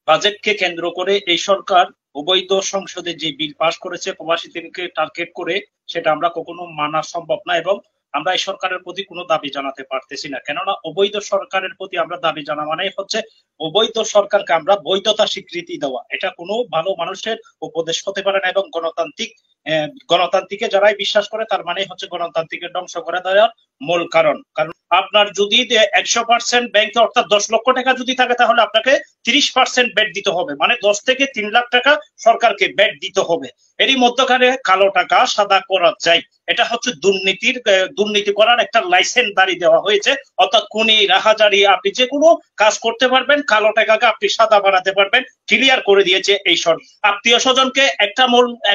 বাজেটকে কেন্দ্র করে এই সরকার অবৈধ সংসদে যে বিল পাশ করেছে প্রবাসীদেরকে টার্গেট করে, সেটা আমরা কখনো মানা সম্ভব না, এবং আমরা এই সরকারের প্রতি কোনো দাবি জানাতে পারতেছি না। কেননা অবৈধ সরকারের প্রতি আমরা দাবি জানা মানে হচ্ছে অবৈধ সরকারকে আমরা বৈধতা স্বীকৃতি দেওয়া। এটা কোনো ভালো মানুষের উপদেশ হতে পারে না, এবং গণতান্ত্রিকে যারাই বিশ্বাস করে তার মানে হচ্ছে গণতান্ত্রিকের ধ্বংস করে দেওয়ার মূল কারণ। কারণ আপনার যদি 100% ব্যাংকে অর্থাৎ 10 লক্ষ টাকা যদি থাকে, তাহলে আপনাকে 30% ব্যাট দিতে হবে, মানে 10 থেকে 3 লাখ টাকা সরকারকে ব্যাট দিতে হবে। এরই মধ্যখানে কালো টাকা সাদা করা যায়। এটা হচ্ছে দুর্নীতি করার একটা লাইসেন্স দাঁড়িয়ে দেওয়া হয়েছে। অর্থাৎ খুনি রাহাজারি আপনি যে কোনো কাজ করতে পারবেন, কালো টাকাকে আপনি সাদা বানাতে পারবেন, ক্লিয়ার করে দিয়েছে এই সরকার। আত্মীয় স্বজনকে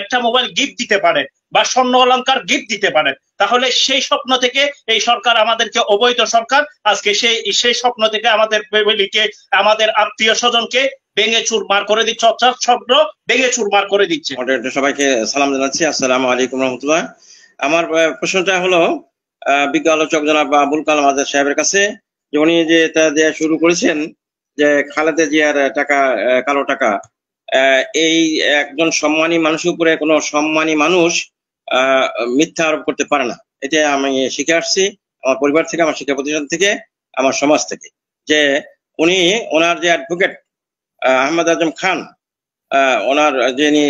একটা মোবাইল গিফট দিতে পারেন বা স্বর্ণ অলংকার গিফট দিতে পারেন, তাহলে সেই স্বপ্ন থেকে এই সরকার আমাদেরকে, অবৈধ সরকার আজকে সেই স্বপ্ন থেকে আমাদের ফ্যামিলিকে, আমাদের আত্মীয় স্বজনকে ভেঙে চুরমার করে দিচ্ছে, অর্থাৎ স্বপ্ন ভেঙে চুরমার করে দিচ্ছে। সবাইকে সালাম জানাচ্ছি, আসসালামু আলাইকুম রহমতুল্লাহ। আমার প্রশ্নটা হলো বিজ্ঞ আলোচক জনাব আবুল কালাম আজাদ সাহেবের কাছে, যে উনি যে এটা দেওয়া শুরু করেছেন যে খালেদা জিয়ার টাকা, কালো টাকা, এই একজন সম্মানী মানুষের উপরে কোনো সম্মানী মানুষ মিথ্যা আরোপ করতে পারে না। এটা আমি শিখে আসছি আমার পরিবার থেকে, আমার শিক্ষা প্রতিষ্ঠান থেকে, আমার সমাজ থেকে, যে উনি ওনার যে অ্যাডভোকেট আহমদ আজম খান, ওনার যিনি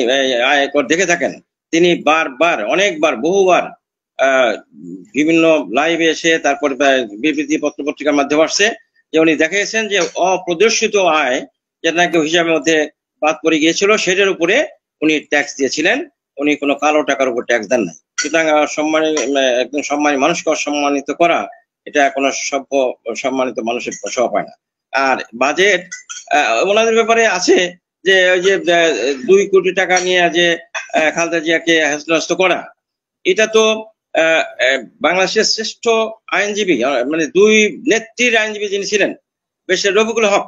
আয়কর দেখে থাকেন, তিনি বারবার, অনেকবার, বহুবার বিভিন্ন লাইভে এসে, তারপর বিবৃতি পত্র পত্রিকার মাধ্যমে আসছে যে উনি দেখিয়েছেন যে অপ্রদর্শিত আয় যেটা নাকি হিসাবের মধ্যে বাদ পড়ে গিয়েছিল, সেটার উপরে উনি ট্যাক্স দিয়েছিলেন। উনি কোনো কালো টাকার উপর ট্যাক্স দেন নাই। সুতরাং একজন সম্মানী মানুষকে অসম্মানিত করা, এটা কোনো সভ্য সম্মানিত মানুষের স্বভাব হয় না। আর বাজেট ওনাদের ব্যাপারে আছে যে ওই যে 2 কোটি টাকা নিয়ে যে খালেদা জিয়াকে হেস্তনেস্ত করা, এটা তো বাংলাদেশের শ্রেষ্ঠ আইনজীবী, মানে দুই নেত্রীর আইনজীবী যিনি ছিলেন, বেশের রফিকুল হক,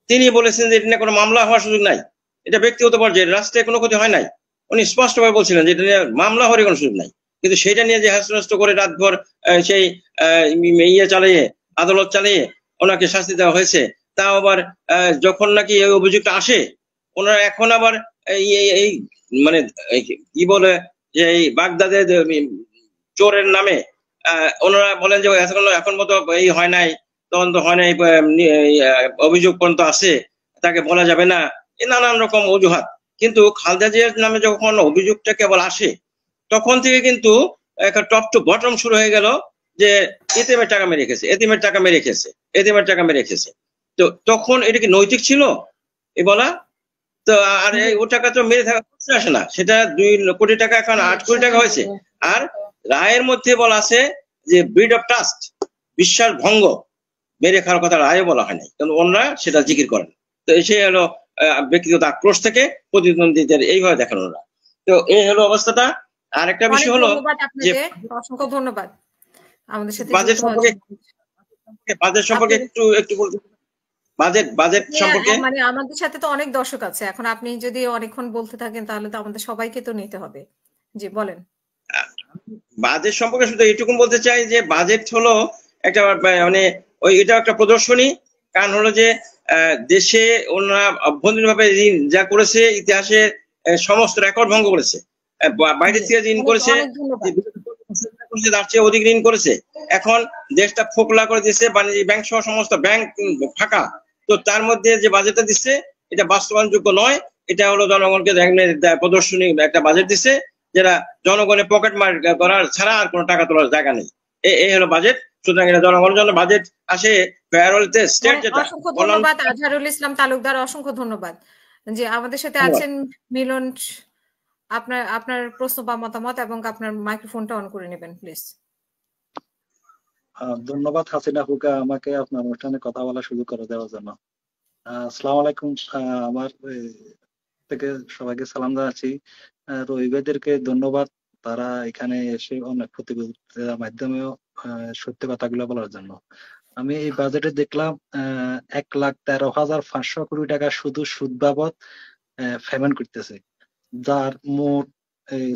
তিনি বলেছেন যে এটা নিয়ে কোনো মামলা হওয়ার সুযোগ নাই, এটা ব্যক্তিগত পর্যায়ে, রাষ্ট্রে কোনো ক্ষতি হয় নাই। উনি স্পষ্টভাবে বলছিলেন যে এটা নিয়ে মামলা হওয়ার কোনো সুযোগ নাই। কিন্তু সেটা নিয়ে যে হেস্তনেস্ত করে রাতভর সেই ইয়ে চালিয়ে, আদালত চালিয়ে ওনাকে শাস্তি দেওয়া হয়েছে, তাও আবার যখন নাকি এই অভিযোগটা আসে, ওনারা এখন আবার এই মানে কি বলে যে এই বাগদাদের চোরের নামে ওনারা বলেন যে এখন মতো এই হয় নাই, তদন্ত হয় নাই, অভিযোগ পর্যন্ত আছে, তাকে বলা যাবে না, এই নানান রকম অজুহাত। কিন্তু খালেদা জিয়ার নামে যখন অভিযোগটা কেবল আসে, তখন থেকে কিন্তু একটা টপ টু বটম শুরু হয়ে গেল যে এতিমের টাকা মেরে রেখেছে, এতিমের টাকা মেরে রেখেছে, এতিমের টাকা মেরে রেখেছে। তো তখন এটা কি নৈতিক ছিল এ বলা? তো আর ও টাকা তো মেরে থাকা আসে না, সেটা 2 কোটি টাকা এখন 8 কোটি টাকা হয়েছে। আর রায়ের মধ্যে বলা আছে যে ব্রিড অফ ট্রাস্ট, বিশ্বাস ভঙ্গ, মেরে খাওয়ার কথা রায়ে বলা হয় নাই, কিন্তু ওনারা সেটা জিকির করেন। তো সেই হলো ব্যক্তিগত আক্রোশ থেকে প্রতিদ্বন্দ্বীদের এইভাবে দেখেন ওরা। তো এই হলো অবস্থাটা। আর একটা বিষয় হলো যে অসংখ্য ধন্যবাদ আমাদের সাথে বাজেট সম্পর্কে একটু বলতে, বাজেট সম্পর্কে মানে আমাদের সাথে তো অনেক দর্শক আছে, এখন আপনি যদি অনেকক্ষণ বলতে থাকেন তাহলে তো আমাদের সবাইকে তো নিতে হবে। জি বলেন। বাজেট সম্পর্কে শুধু এইটুকু বলতে চাই যে বাজেট হলো একটা মানে এটা একটা প্রদর্শনী। কারণ হলো যে দেশে ওনারা অভ্যন্তরীণ ভাবে ঋণ যা করেছে, ইতিহাসে সমস্ত রেকর্ড ভঙ্গ করেছে। বাইরে থেকে ঋণ করেছে, তার চেয়ে অধিক ঋণ করেছে। এখন দেশটা ফোকলা করে দিচ্ছে, বাণিজ্যিক ব্যাংক সহ সমস্ত ব্যাংক ফাঁকা। তো তার মধ্যে যে বাজেটটা দিচ্ছে এটা বাস্তবায়নযোগ্য নয়। এটা হলো জনগণকে প্রদর্শনী একটা বাজেট দিচ্ছে, যেটা জনগণের পকেট মার করার ছাড়া আর কোনো টাকা তোলার জায়গা নেই। এই হলো বাজেট। সুতরাং এটা জনগণের জন্য বাজেট আসে প্যারোলতে স্টেট যেটা। অসংখ্য ধন্যবাদ আজহারুল ইসলাম তালুকদার, অসংখ্য ধন্যবাদ যে আমাদের সাথে আছেন। মিলন, আপনার প্রশ্ন বা মতামত এবং আপনার মাইক্রোফোনটা অন করে নেবেন প্লিজ। ধন্যবাদ হাসিনা হুকা আমাকে আপনার অনুষ্ঠানে কথা বলার সুযোগ করে দেওয়ার জন্য। আসসালামু আলাইকুম। আমার থেকে সবাইকে সালাম জানাচ্ছি। রবিবারদেরকে ধন্যবাদ, তারা এখানে এসে অনেক প্রতিবেদনের মাধ্যমেও সত্যি কথাগুলো বলার জন্য। আমি এই বাজেটে দেখলাম 1,13,500 কোটি টাকা শুধু সুদ বাবদ পেমেন্ট করতেছে, যার মোট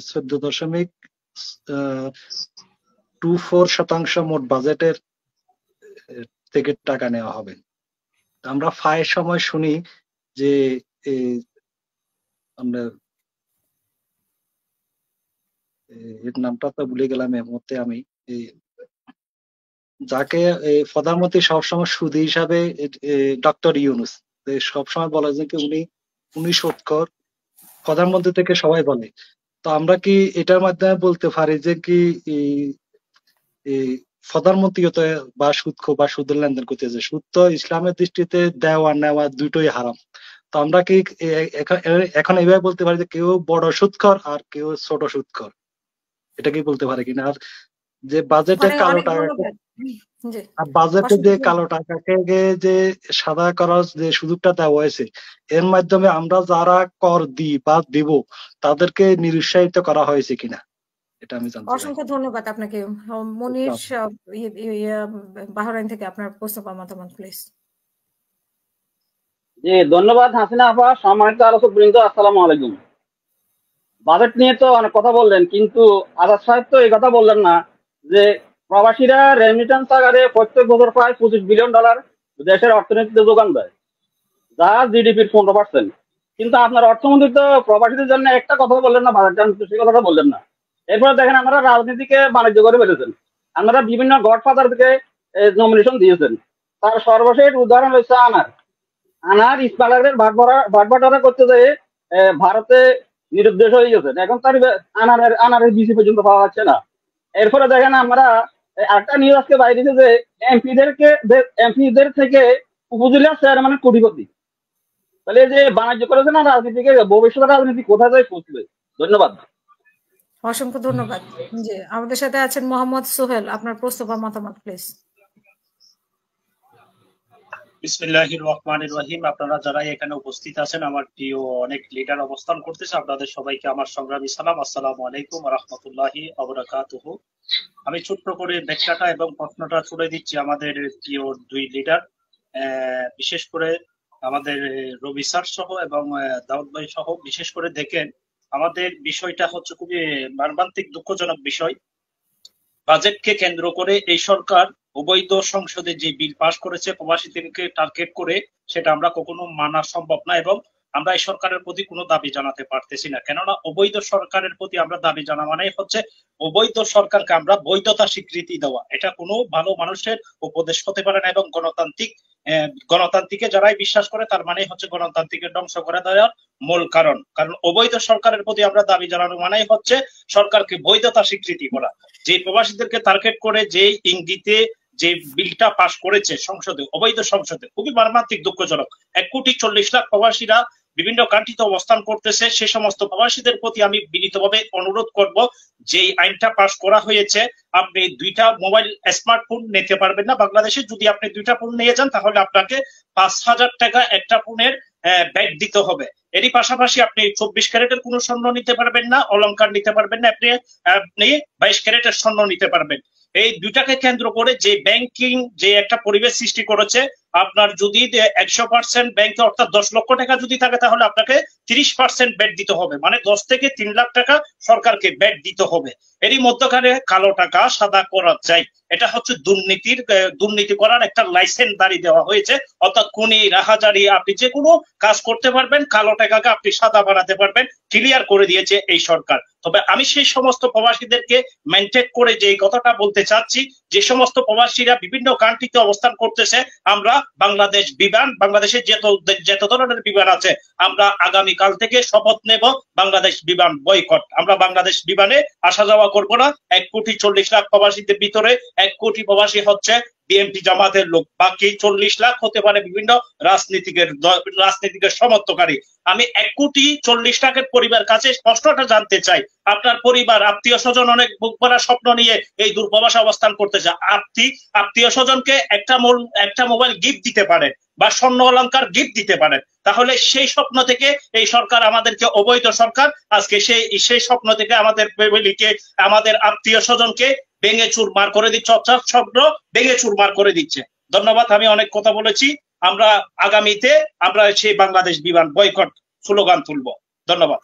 14.24% মোট বাজেটের থেকে টাকা নেওয়া হবে। আমরা প্রায় সময় শুনি যে আমরা এর নামটা তো ভুলে গেলাম এই মুহূর্তে আমি, যাকে প্রধানমন্ত্রী সবসময় সুদী হিসাবে ডক্টর ইউনূস সবসময় বলে যে কি উনি সুদখোর, প্রধানমন্ত্রী থেকে সবাই বলে। তো আমরা কি এটার মাধ্যমে বলতে পারি যে কি প্রধানমন্ত্রী বা সুদখোর বা সুদের লেনদেন করতেছে? সুদ তো ইসলামের দৃষ্টিতে দেওয়া নেওয়া দুটোই হারাম। তো আমরা কি এখন এইভাবে বলতে পারি যে কেউ বড় সুদখোর আর কেউ ছোট সুদখোর, এটা কি বলতে পারে কিনা? আর যে বাজেটে কালো টাকা, বাজেটে যে কালো টাকাকে যে সাদা করার যে সুযোগটা দেওয়া হয়েছে, এর মাধ্যমে আমরা যারা কর দিই বা দিব তাদেরকে নিরুৎসাহিত করা হয়েছে কিনা, এটা আমি জানতে চাই। অসংখ্য ধন্যবাদ আপনাকে। মনির বাহরাইন থেকে আপনার প্রশ্ন বা মতামত প্লিজ। জি ধন্যবাদ হাসিনা আপা। সম্মানিত আলোচক বৃন্দ, আসসালামু আলাইকুম। বাজেট নিয়ে তো অনেক কথা বললেন, কিন্তু আজাদ সাহেব তো এই কথা বললেন না যে প্রবাসীরা রেমিটেন্স আকারে প্রত্যেক বছর প্রায় $25 বিলিয়ন দেশের অর্থনীতিতে যোগান দেয়, যা জিডিপির 15%। কিন্তু আপনার অর্থমন্ত্রী তো প্রবাসীদের জন্য একটা কথা বললেন না, বাজেট সেই কথাটা বললেন না। এরপরে দেখেন আপনারা রাজনীতিকে বাণিজ্য করে ফেলেছেন, আপনারা বিভিন্ন গডফাদারকে নমিনেশন দিয়েছেন। তার সর্বশেষ উদাহরণ হচ্ছে আনার স্পালারের ভাটবাটোয়ারা করতে যেয়ে ভারতে নিরুদ্দেশ হয়ে গেছেন। এখন তার আনারের বিসি পর্যন্ত পাওয়া যাচ্ছে না। এরপরে দেখেন আমরা একটা নিউজ আজকে বাইরে যে এমপিদের থেকে উপজেলা চেয়ারম্যানের কোটিপতি। তাহলে যে বাণিজ্য করেছে না রাজনীতিকে, ভবিষ্যতের রাজনীতি কোথায় যায় পৌঁছবে? ধন্যবাদ। অসংখ্য ধন্যবাদ। জি, আমাদের সাথে আছেন মোহাম্মদ সোহেল, আপনার প্রশ্ন বা মতামত প্লিজ। বিসমিল্লাহির রহমানির রহিম। আপনারা যারা এখানে উপস্থিত আছেন, আমার প্রিয় অনেক লিডার অবস্থান করতেছে, আপনাদের সবাইকে আমার সংগ্রামী সালাম। আসসালামু আলাইকুম ওয়া রাহমাতুল্লাহি ওয়া বারাকাতুহু। আমি ছোট্ট করে ব্যাখ্যাটা এবং প্রশ্নটা ছুড়ে দিচ্ছি আমাদের প্রিয় দুই লিডার, বিশেষ করে আমাদের রবি স্যার সহ এবং দাউদ ভাই সহ। বিশেষ করে দেখেন, আমাদের বিষয়টা হচ্ছে খুবই মর্মান্তিক দুঃখজনক বিষয়। বাজেটকে কেন্দ্র করে এই সরকার অবৈধ সংসদে যে বিল পাশ করেছে প্রবাসীদেরকে টার্গেট করে, সেটা আমরা কখনো মানা সম্ভব না এবং আমরা এই সরকারের প্রতি কোনো দাবি জানাতে পারতেছি না। কেননা অবৈধ সরকারের প্রতি আমরা দাবি জানা মানে হচ্ছে অবৈধ সরকারকে আমরা বৈধতা স্বীকৃতি দেওয়া। এটা কোনো ভালো মানুষের উপদেশ হতে পারে না এবং গণতান্ত্রিকে যারাই বিশ্বাস করে তার মানে হচ্ছে গণতান্ত্রিকের ধ্বংস করে দেওয়ার মূল কারণ। কারণ অবৈধ সরকারের প্রতি আমরা দাবি জানানো মানে হচ্ছে সরকারকে বৈধতা স্বীকৃতি করা। যে প্রবাসীদেরকে টার্গেট করে যে ইঙ্গিতে যে বিলটা পাশ করেছে সংসদে, অবৈধ সংসদে, খুবই মর্মান্তিক, দুঃখজনক। 1,40,00,000 প্রবাসীরা বিভিন্ন কান্ট্রিতে অবস্থান করতেছে। সে সমস্ত প্রবাসীদের প্রতি আমি বিনীতভাবে অনুরোধ করব, যে আইনটা পাশ করা হয়েছে, আপনি 2টা মোবাইল স্মার্টফোন নিতে পারবেন না বাংলাদেশে। যদি আপনি 2টা ফোন নিয়ে যান তাহলে আপনাকে 5,000 টাকা একটা ফোনের ব্যাট দিতে হবে। এরই পাশাপাশি আপনি 24 ক্যারেটের কোনো স্বর্ণ নিতে পারবেন না, অলংকার নিতে পারবেন না, আপনি 22 ক্যারেটের স্বর্ণ নিতে পারবেন। এই দুইটাকে কেন্দ্র করে যে ব্যাংকিং যে একটা পরিবেশ সৃষ্টি করেছে, আপনার যদি 100% ব্যাংকে অর্থাৎ 10 লক্ষ টাকা যদি থাকে তাহলে আপনাকে 30% ব্যাট দিতে হবে, মানে 10 থেকে 3 লাখ টাকা সরকারকে ব্যাট দিতে হবে। এরই মধ্যখানে কালো টাকা সাদা করা যায়। এটা হচ্ছে দুর্নীতি করার একটা লাইসেন্স দাঁড়িয়ে দেওয়া হয়েছে। অর্থাৎ খুনি রাহাজারি আপনি যে কোনো কাজ করতে পারবেন, কালো টাকাকে আপনি সাদা বানাতে পারবেন, ক্লিয়ার করে দিয়েছে এই সরকার। তবে আমি সেই সমস্ত প্রবাসীদেরকে মেনটেন করে যে কথাটা বলতে চাচ্ছি, যে সমস্ত প্রবাসীরা বিভিন্ন কান্ট্রিতে অবস্থান করতেছে, আমরা বাংলাদেশে যত ধরনের বিমান আছে, আমরা আগামীকাল থেকে শপথ নেব বাংলাদেশ বিমান বয়কট। আমরা বাংলাদেশ বিমানে আসা যাওয়া করবো না। 1,40,00,000 প্রবাসীদের ভিতরে 1 কোটি প্রবাসী হচ্ছে বিএনপি জামাতের লোক, বাকি 40 লাখ হতে পারে বিভিন্ন রাজনীতিকের সমর্থকারী। আমি 1,40,00,000 পরিবার কাছে স্পষ্টটা জানতে চাই, আপনার পরিবার আত্মীয় স্বজন অনেক বুক ভরা স্বপ্ন নিয়ে এই দূরপ্রবাসে অবস্থান করতেছে। আত্মীয় স্বজনকে একটা মোবাইল গিফট দিতে পারেন বা স্বর্ণ অলংকার গিফট দিতে পারেন, তাহলে সেই স্বপ্ন থেকে এই সরকার আমাদেরকে, অবৈধ সরকার আজকে সেই স্বপ্ন থেকে আমাদের ফ্যামিলিকে, আমাদের আত্মীয় স্বজনকে ভেঙে চুরমার করে দিচ্ছে, অর্থাৎ স্বপ্ন ভেঙে চুরমার করে দিচ্ছে। ধন্যবাদ, আমি অনেক কথা বলেছি। আমরা আগামীতে সেই বাংলাদেশ বিমান বয়কট স্লোগান তুলব। ধন্যবাদ।